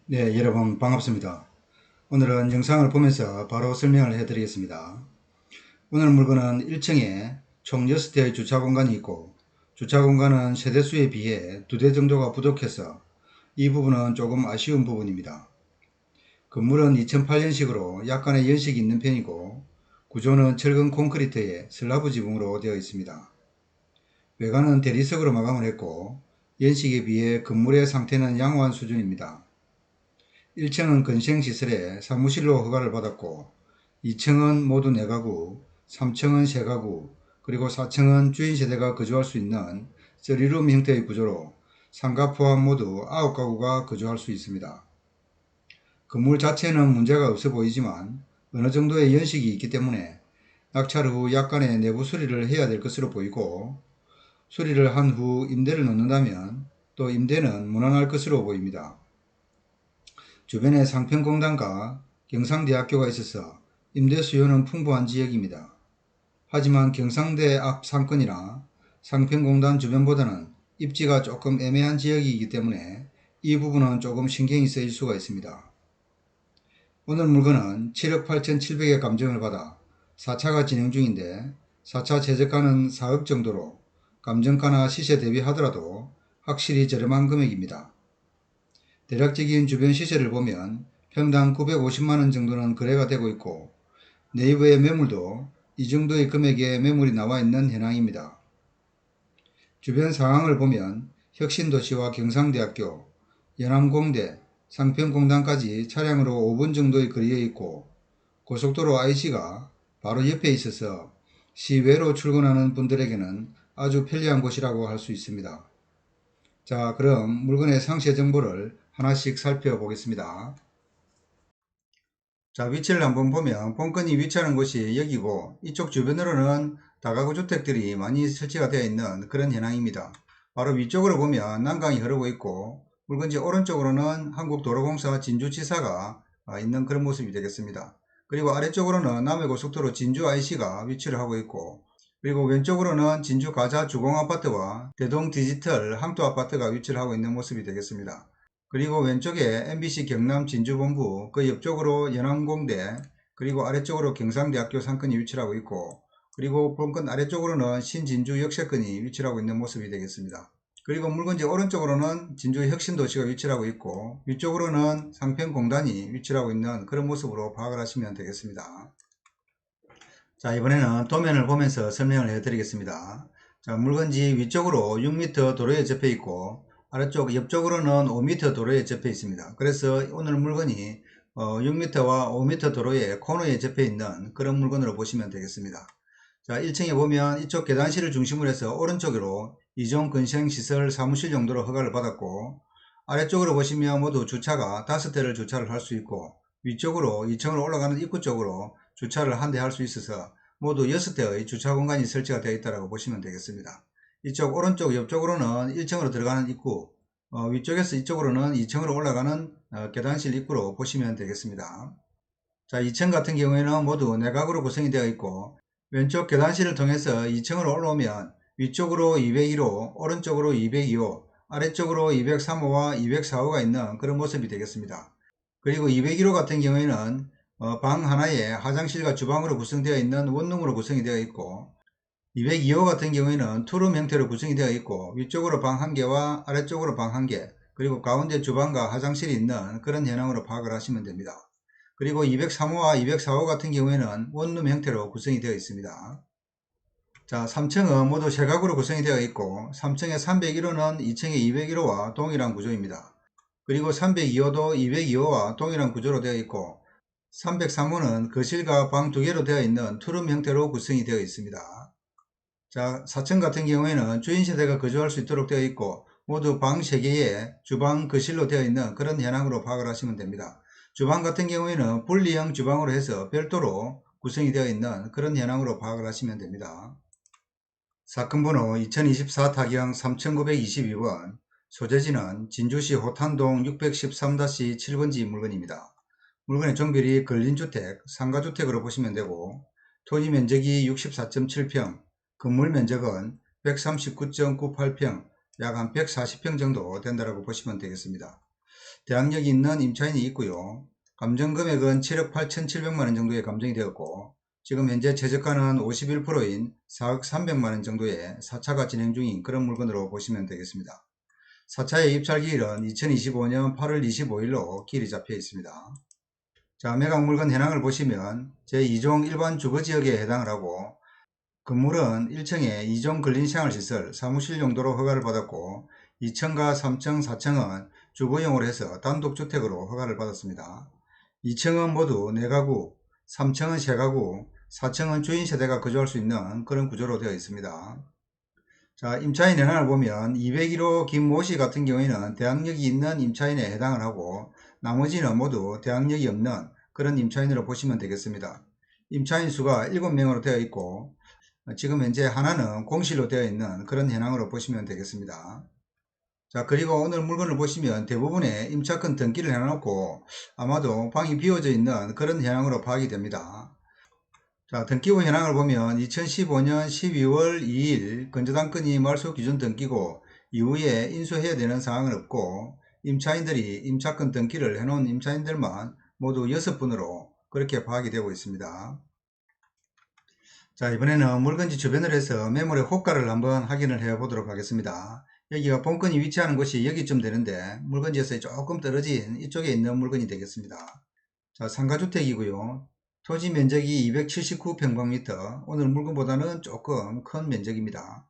네, 여러분 반갑습니다. 오늘은 영상을 보면서 바로 설명을 해드리겠습니다. 오늘 물건은 1층에 총 6대의 주차 공간이 있고, 주차 공간은 세대수에 비해 2대 정도가 부족해서 이 부분은 조금 아쉬운 부분입니다. 건물은 2008년식으로 약간의 연식이 있는 편이고, 구조는 철근 콘크리트의 슬라브 지붕으로 되어 있습니다. 외관은 대리석으로 마감을 했고, 연식에 비해 건물의 상태는 양호한 수준입니다. 1층은 건생시설에 사무실로 허가를 받았고, 2층은 모두 4가구, 3층은 3가구, 그리고 4층은 주인세대가 거주할 수 있는 3룸 형태의 구조로 상가 포함 모두 9가구가 거주할 수 있습니다. 건물 자체는 문제가 없어 보이지만 어느 정도의 연식이 있기 때문에 낙찰 후 약간의 내부 수리를 해야 될 것으로 보이고, 수리를 한 후 임대를 놓는다면 또 임대는 무난할 것으로 보입니다. 주변에 상평공단과 경상대학교가 있어서 임대 수요는 풍부한 지역입니다. 하지만 경상대 앞 상권이나 상평공단 주변보다는 입지가 조금 애매한 지역이기 때문에 이 부분은 조금 신경이 쓰일 수가 있습니다. 오늘 물건은 7억 8,700의 감정을 받아 4차가 진행 중인데, 4차 최저가는 4억 정도로 감정가나 시세 대비하더라도 확실히 저렴한 금액입니다. 대략적인 주변 시세를 보면 평당 950만원 정도는 거래가 되고 있고, 네이버의 매물도 이 정도의 금액의 매물이 나와 있는 현황입니다. 주변 상황을 보면 혁신도시와 경상대학교, 연암공대, 상평공단까지 차량으로 5분 정도의 거리에 있고, 고속도로 IC가 바로 옆에 있어서 시외로 출근하는 분들에게는 아주 편리한 곳이라고 할 수 있습니다. 자, 그럼 물건의 상세 정보를 하나씩 살펴보겠습니다. 자, 위치를 한번 보면 본건이 위치하는 곳이 여기고, 이쪽 주변으로는 다가구 주택들이 많이 설치가 되어 있는 그런 현황입니다. 바로 위쪽으로 보면 난강이 흐르고 있고, 물건지 오른쪽으로는 한국도로공사 진주지사가 있는 그런 모습이 되겠습니다. 그리고 아래쪽으로는 남해고속도로 진주 IC가 위치를 하고 있고, 그리고 왼쪽으로는 진주 가자 주공아파트와 대동 디지털 항토아파트가 위치를 하고 있는 모습이 되겠습니다. 그리고 왼쪽에 MBC 경남 진주본부, 그 옆쪽으로 연암공대, 그리고 아래쪽으로 경상대학교 상권이 위치하고 있고, 그리고 본건 아래쪽으로는 신진주 역세권이 위치하고 있는 모습이 되겠습니다. 그리고 물건지 오른쪽으로는 진주 혁신도시가 위치하고 있고, 위쪽으로는 상평공단이 위치하고 있는 그런 모습으로 파악을 하시면 되겠습니다. 자, 이번에는 도면을 보면서 설명을 해드리겠습니다. 자, 물건지 위쪽으로 6m 도로에 접해 있고, 아래쪽 옆쪽으로는 5m 도로에 접해 있습니다. 그래서 오늘 물건이 6m와 5m 도로의 코너에 접해 있는 그런 물건으로 보시면 되겠습니다. 자, 1층에 보면 이쪽 계단실을 중심으로 해서 오른쪽으로 이종 건생시설 사무실 용도로 허가를 받았고, 아래쪽으로 보시면 모두 주차가 5대를 주차를 할 수 있고, 위쪽으로 2층으로 올라가는 입구 쪽으로 주차를 한 대 할 수 있어서 모두 6대의 주차 공간이 설치가 되어 있다고 보시면 되겠습니다. 이쪽 오른쪽 옆쪽으로는 1층으로 들어가는 입구, 위쪽에서 이쪽으로는 2층으로 올라가는 계단실 입구로 보시면 되겠습니다. 자, 2층 같은 경우에는 모두 4각으로 구성이 되어 있고, 왼쪽 계단실을 통해서 2층으로 올라오면 위쪽으로 202호, 오른쪽으로 202호, 아래쪽으로 203호와 204호가 있는 그런 모습이 되겠습니다. 그리고 201호 같은 경우에는 방 하나에 화장실과 주방으로 구성되어 있는 원룸으로 구성이 되어 있고, 202호 같은 경우에는 투룸 형태로 구성이 되어 있고, 위쪽으로 방 1개와 아래쪽으로 방 1개, 그리고 가운데 주방과 화장실이 있는 그런 현황으로 파악을 하시면 됩니다. 그리고 203호와 204호 같은 경우에는 원룸 형태로 구성이 되어 있습니다. 자, 3층은 모두 세각으로 구성이 되어 있고, 3층의 301호는 2층의 201호와 동일한 구조입니다. 그리고 302호도 202호와 동일한 구조로 되어 있고, 303호는 거실과 방 2개로 되어 있는 투룸 형태로 구성이 되어 있습니다. 자, 4층 같은 경우에는 주인 세대가 거주할 수 있도록 되어 있고, 모두 방 3개에 주방, 거실로 되어 있는 그런 현황으로 파악을 하시면 됩니다. 주방 같은 경우에는 분리형 주방으로 해서 별도로 구성이 되어 있는 그런 현황으로 파악을 하시면 됩니다. 사건 번호 2024 타경 3922번, 소재지는 진주시 호탄동 613-7번지 물건입니다. 물건의 종별이 근린주택, 상가주택으로 보시면 되고, 토지 면적이 64.7평, 건물 면적은 139.98평, 약 한 140평 정도 된다고 보시면 되겠습니다. 대항력이 있는 임차인이 있고요. 감정금액은 7억 8,700만원 정도의 감정이 되었고, 지금 현재 최저가는 51%인 4억 300만원 정도의 4차가 진행 중인 그런 물건으로 보시면 되겠습니다. 4차의 입찰 기일은 2025년 8월 25일로 기일이 잡혀 있습니다. 자, 매각 물건 현황을 보시면 제2종 일반 주거지역에 해당을 하고, 건물은 1층에 2종 근린생활시설 사무실 용도로 허가를 받았고, 2층과 3층, 4층은 주거용으로 해서 단독주택으로 허가를 받았습니다. 2층은 모두 4가구, 3층은 3가구, 4층은 주인세대가 거주할 수 있는 그런 구조로 되어 있습니다. 자, 임차인 현황을 보면 201호 김모씨 같은 경우에는 대항력이 있는 임차인에 해당을 하고, 나머지는 모두 대항력이 없는 그런 임차인으로 보시면 되겠습니다. 임차인 수가 7명으로 되어 있고, 지금 현재 하나는 공실로 되어 있는 그런 현황으로 보시면 되겠습니다. 자, 그리고 오늘 물건을 보시면 대부분의 임차권 등기를 해놓고 아마도 방이 비워져 있는 그런 현황으로 파악이 됩니다. 자, 등기부 현황을 보면 2015년 12월 2일 건조당권이 말소 기준 등기고 이후에 인수해야 되는 상황은 없고, 임차인들이 임차권 등기를 해놓은 임차인들만 모두 6분으로 그렇게 파악이 되고 있습니다. 자, 이번에는 물건지 주변을 해서 매물의 호가를 한번 확인을 해 보도록 하겠습니다. 여기가 본건이 위치하는 곳이 여기쯤 되는데, 물건지에서 조금 떨어진 이쪽에 있는 물건이 되겠습니다. 자, 상가주택이고요. 토지 면적이 279평방미터, 오늘 물건보다는 조금 큰 면적입니다.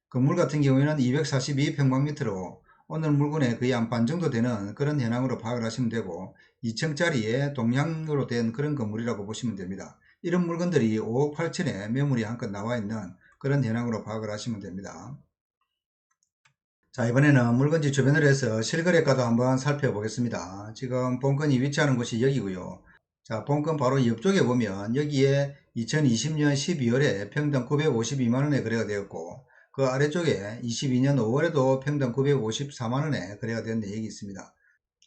건물 같은 경우에는 242평방미터로 오늘 물건의 거의 한 반 정도 되는 그런 현황으로 파악을 하시면 되고, 2층짜리의 동향으로 된 그런 건물이라고 보시면 됩니다. 이런 물건들이 5억 8천에 매물이 한껏 나와 있는 그런 현황으로 파악을 하시면 됩니다. 자, 이번에는 물건지 주변으로 해서 실거래가도 한번 살펴보겠습니다. 지금 본건이 위치하는 곳이 여기고요. 자, 본건 바로 옆쪽에 보면 여기에 2020년 12월에 평당 952만원에 거래가 되었고, 그 아래쪽에 22년 5월에도 평당 954만원에 거래가 된 내역이 있습니다.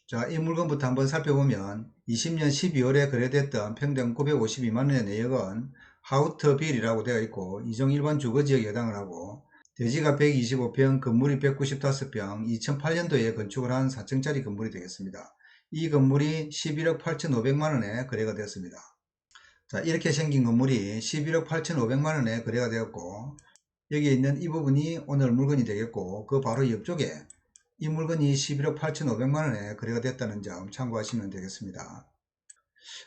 자, 이 물건부터 한번 살펴보면 20년 12월에 거래됐던 평당 952만원의 내역은 하우터빌이라고 되어 있고, 이종 일반 주거지역에 해당을 하고, 대지가 125평, 건물이 195평, 2008년도에 건축을 한 4층짜리 건물이 되겠습니다. 이 건물이 11억 8,500만원에 거래가 되었습니다. 자, 이렇게 생긴 건물이 11억 8,500만원에 거래가 되었고, 여기에 있는 이 부분이 오늘 물건이 되겠고, 그 바로 옆쪽에 이 물건이 11억 8,500만원에 거래가 됐다는 점 참고하시면 되겠습니다.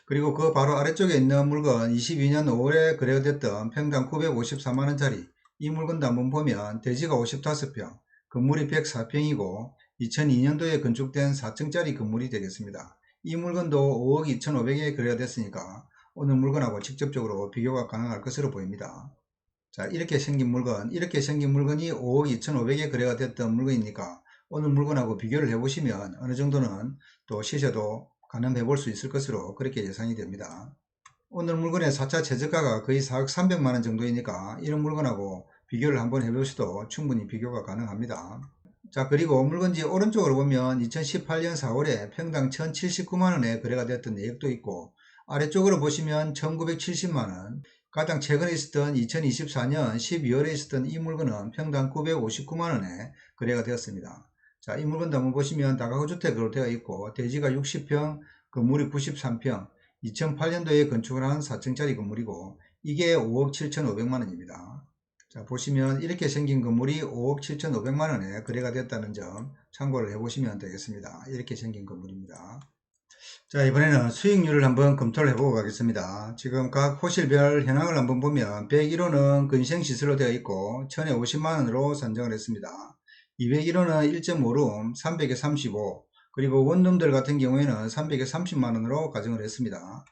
그리고 그 바로 아래쪽에 있는 물건 22년 5월에 거래가 됐던 평당 954만원짜리 이 물건도 한번 보면 대지가 55평, 건물이 104평이고 2002년도에 건축된 4층짜리 건물이 되겠습니다. 이 물건도 5억 2,500에 거래가 됐으니까 오늘 물건하고 직접적으로 비교가 가능할 것으로 보입니다. 자, 이렇게 생긴 물건이 5억 2,500에 거래가 됐던 물건이니까 오늘 물건하고 비교를 해보시면 어느 정도는 또 시세도 가늠해 볼 수 있을 것으로 그렇게 예상이 됩니다. 오늘 물건의 4차 최저가가 거의 4억 300만원 정도이니까 이런 물건하고 비교를 한번 해보셔도 충분히 비교가 가능합니다. 자, 그리고 물건지 오른쪽으로 보면 2018년 4월에 평당 1,079만원에 거래가 됐던 내역도 있고, 아래쪽으로 보시면 1,970만원, 가장 최근에 있었던 2024년 12월에 있었던 이 물건은 평당 959만원에 거래가 되었습니다. 자, 이 물건도 한번 보시면 다가구 주택으로 되어 있고, 대지가 60평, 건물이 93평, 2008년도에 건축을 한 4층짜리 건물이고, 이게 5억 7,500만원입니다. 자, 보시면 이렇게 생긴 건물이 5억 7,500만원에 거래가 됐다는 점 참고를 해보시면 되겠습니다. 이렇게 생긴 건물입니다. 자, 이번에는 수익률을 한번 검토를 해보고 가겠습니다. 지금 각 호실별 현황을 한번 보면 101호는 근생시설로 되어 있고 1000에 50만원으로 산정을 했습니다. 201호는 1.5룸 300에 35, 그리고 원룸들 같은 경우에는 300에 30만원으로 가정을 했습니다.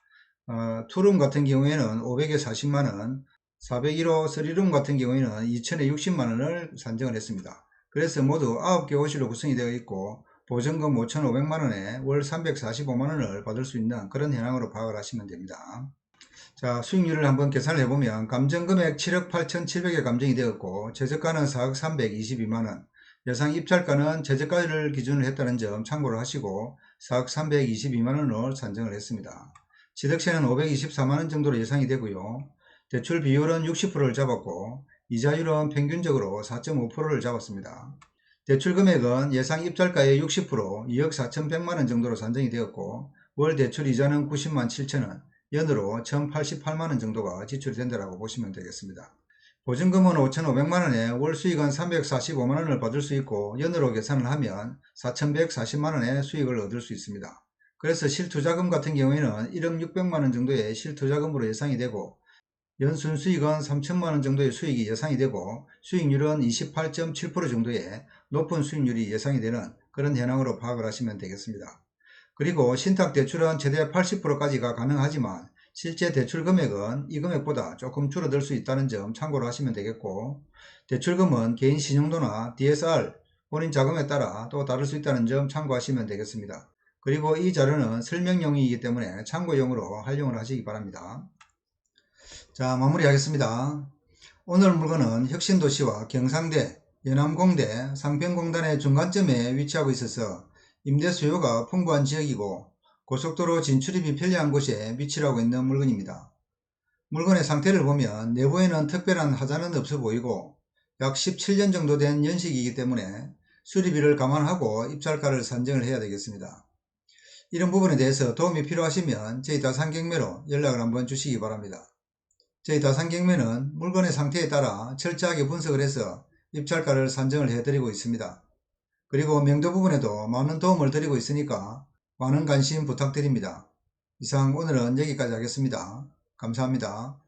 투룸 같은 경우에는 500에 40만원, 401호 3룸 같은 경우에는 2000에 60만원을 산정을 했습니다. 그래서 모두 9개 호실로 구성이 되어 있고, 보증금 5,500만원에 월 345만원을 받을 수 있는 그런 현황으로 파악을 하시면 됩니다. 자, 수익률을 한번 계산을 해보면 감정금액 7억 8,700에 감정이 되었고, 최저가는 4억 322만원, 예상 입찰가는 최저가를 기준으로 했다는 점 참고를 하시고 4억 322만원으로 산정을 했습니다. 취득세는 524만원 정도로 예상이 되고요. 대출 비율은 60%를 잡았고, 이자율은 평균적으로 4.5%를 잡았습니다. 대출 금액은 예상 입찰가의 60% 2억 4,100만원 정도로 산정이 되었고 월 대출 이자는 90만 7천원, 연으로 1,088만원 정도가 지출이 된다고 보시면 되겠습니다. 보증금은 5,500만원에 월 수익은 345만원을 받을 수 있고 연으로 계산을 하면 4,140만원의 수익을 얻을 수 있습니다. 그래서 실투자금 같은 경우에는 1억 600만원 정도의 실투자금으로 예상이 되고 연순수익은 3천만원 정도의 수익이 예상이 되고 수익률은 28.7% 정도의 높은 수익률이 예상이 되는 그런 현황으로 파악을 하시면 되겠습니다. 그리고 신탁대출은 최대 80%까지가 가능하지만 실제 대출 금액은 이 금액보다 조금 줄어들 수 있다는 점 참고로 하시면 되겠고, 대출금은 개인 신용도나 DSR, 본인 자금에 따라 또 다를 수 있다는 점 참고하시면 되겠습니다. 그리고 이 자료는 설명용이기 때문에 참고용으로 활용을 하시기 바랍니다. 자, 마무리하겠습니다. 오늘 물건은 혁신도시와 경상대, 연암공대, 상평공단의 중간점에 위치하고 있어서 임대 수요가 풍부한 지역이고 고속도로 진출입이 편리한 곳에 위치를 하고 있는 물건입니다. 물건의 상태를 보면 내부에는 특별한 하자는 없어 보이고 약 17년 정도 된 연식이기 때문에 수리비를 감안하고 입찰가를 산정을 해야 되겠습니다. 이런 부분에 대해서 도움이 필요하시면 저희 다산경매로 연락을 한번 주시기 바랍니다. 저희 다산경매는 물건의 상태에 따라 철저하게 분석을 해서 입찰가를 산정을 해드리고 있습니다. 그리고 명도 부분에도 많은 도움을 드리고 있으니까 많은 관심 부탁드립니다. 이상 오늘은 여기까지 하겠습니다. 감사합니다.